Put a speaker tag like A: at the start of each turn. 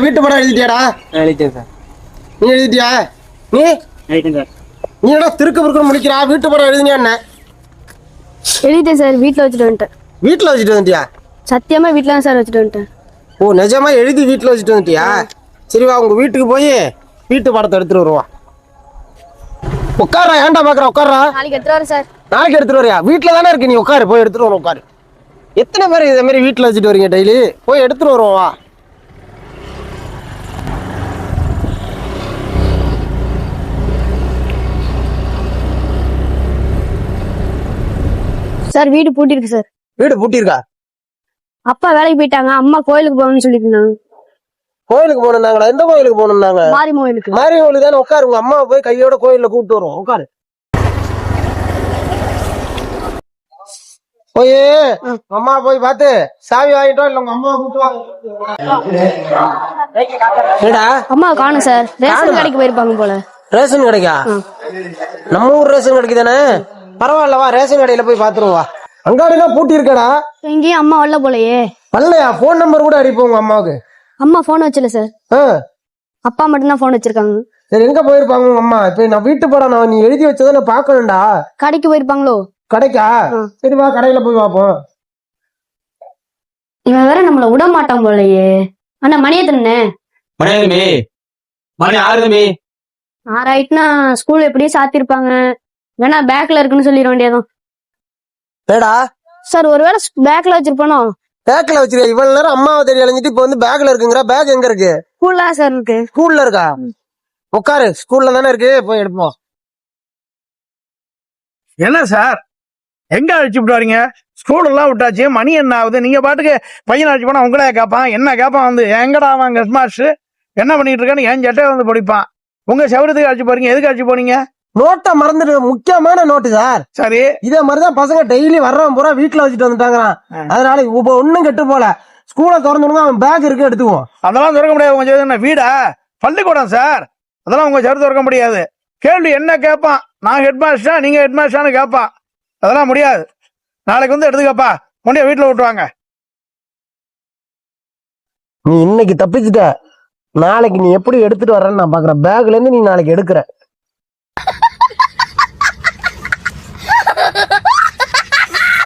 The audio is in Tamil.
A: வீட்டு படம் எழுதிட்டியாடா?
B: எழுதிட்டேன் சார்.
A: நீ எழுதிட்டியா? நீ
B: எழுதிட்டேன் சார்.
A: நீ என்ன திருக்கு புருக்கு முடிக்கிறா? வீட்டு படம் எழுதினியா என்ன?
C: எழுதிட்டேன் சார். வீட்டில் வச்சுட்டு வந்துட்டேன்.
A: வீட்டில் வச்சுட்டு வந்துட்டியா?
C: சத்தியமா வீட்டில் தான் சார் வச்சுட்டு வந்துட்டேன்.
A: ஓ நிஜமா எழுதி வீட்டில் வச்சுட்டு வந்துட்டியா? சரி வா, உங்க வீட்டுக்கு போய் வீட்டு படத்தை எடுத்துட்டு வருவா. உட்காரா, ஏன்டா பாக்குற? உட்காரா.
C: நாளைக்கு எடுத்துட்டு வரேன் சார்.
A: நாளைக்கு எடுத்துட்டு வரியா? வீட்டில் தானே இருக்கு, நீ உட்காரு. போய் எடுத்துட்டு வரும். உட்காரு. எத்தனை பேர் இதே மாதிரி வீட்டில் வச்சுட்டு வரீங்க டெய்லி? போய் எடுத்துட்டு வருவோம் வா.
C: சார் வீடு பூட்டிருக்கு சார்.
A: வீடு பூட்டியிருக்கா?
C: அப்பா வேலைக்கு போயிட்டாங்க, அம்மா கோயிலுக்கு போகணும்னு சொல்லிட்டு இருந்தாங்க.
A: கோயிலுக்கு போகணுன்னாங்களா? எந்த கோயிலுக்கு போகணுன்னாங்க?
C: மாரி கோயிலுக்கு.
A: மாரி கோயிலுக்கு தானே. உட்காரு, உங்க அம்மாவை போய் கையோட கோயில்ல கூப்பிட்டு வருவோம். உட்காரு. போய் அம்மா போய் பார்த்து சாவி வாங்கிட்டோம். இல்ல உங்க அம்மாவை கூப்பிட்டு வாடா.
C: அம்மா காணும் சார். ரேஷன் கடைக்கு போயிருப்பாங்க போல.
A: ரேஷன் கடைக்கா? நம்ம ஊர் ரேஷன் கடைக்கு தானே. பரவாயில்லவா, ரேஷன் கடையில போய் பாத்துருவா. அங்காடிலாம் பூட்டி இருக்கடா.
C: எங்கேயும் அம்மா வரல போலயே.
A: வரலையா? போன் நம்பர் கூட அடிப்போம் உங்க அம்மாவுக்கு.
C: அம்மா போன் வச்சல சார். அப்பா மட்டும்தான் போன் வச்சிருக்காங்க.
A: சரி, எங்க போயிருப்பாங்க உங்க அம்மா? இப்ப நான் வீட்டு படம் நீ எழுதி வச்சதை நான் பாக்கணும்டா.
C: கடைக்கு போயிருப்பாங்களோ?
A: கடைக்கா? சரி வா, கடையில போய் பாப்போம்.
C: இவன் வேற நம்மள விட மாட்டான் போலயே. ஆனா மணி எத்தனை?
B: மணி 6
C: ஆறாயிட்டுனா ஸ்கூல் எப்படியே சாத்திருப்பாங்க. வேணா பேக்ல இருக்குன்னு சொல்லிட வேண்டியதான்.
A: ஏடா
C: சார், ஒருவேளை பேக்ல வச்சிருப்பானோ?
A: பேக்ல வச்சிருக்க. இவ்வளவு நேரம் அம்மாவை தெரிய அழிஞ்சிட்டு இப்ப வந்து பேக்ல இருக்குங்கிற. பேக் எங்க இருக்கு?
C: ஸ்கூல்ல சார் இருக்கு.
A: ஸ்கூல்ல இருக்கா? உட்காரு, ஸ்கூல்ல தானே இருக்கு. போய் எடுப்போம்.
D: என்ன சார், எங்க அழைச்சிட்டு வரீங்க? ஸ்கூல் எல்லாம் விட்டாச்சு, மணி என்ன ஆகுது? நீங்க பாட்டுக்கு பையன் அழைச்சி போனா உங்களே கேட்பான். என்ன கேட்பான் வந்து, எங்கடா அவன் ஹெட் மாஸ்டர் என்ன பண்ணிட்டு இருக்கான்னு என் சட்டையை வந்து படிப்பான். உங்க சௌரியத்துக்கு அழைச்சி போறீங்க, எதுக்கு அழைச்சி போனீங்க?
A: நோட்டை மறந்துட்டு, முக்கியமான நோட்டு சார்.
D: சரி,
A: இதே மாதிரிதான் பசங்க டெய்லி வர்றவன் பூரா வீட்டுல வச்சுட்டு வந்துட்டாங்கிறான். அதனால இப்ப ஒண்ணும் கெட்டு போல. ஸ்கூலை திறந்துடுங்க, அவன் பேக் இருக்கு, எடுத்துக்குவோம்.
D: அதெல்லாம் திறக்க முடியாது. உங்க என்ன வீடா? பள்ளிக்கூடம் சார். அதெல்லாம் உங்க சரி திறக்க முடியாது. கேள்வி என்ன கேட்பான், நான் ஹெட் மாஸ்டரா நீங்க ஹெட் மாஸ்டரான்னு கேட்பான். அதெல்லாம் முடியாது. நாளைக்கு வந்து எடுத்துக்கப்பா, கொண்டு வீட்டுல விட்டுவாங்க.
A: நீ இன்னைக்கு தப்பிச்சுட்ட. நாளைக்கு நீ எப்படி எடுத்துட்டு வர்றன்னு நான் பாக்குறேன். பேக்ல இருந்து நீ நாளைக்கு எடுக்கிற.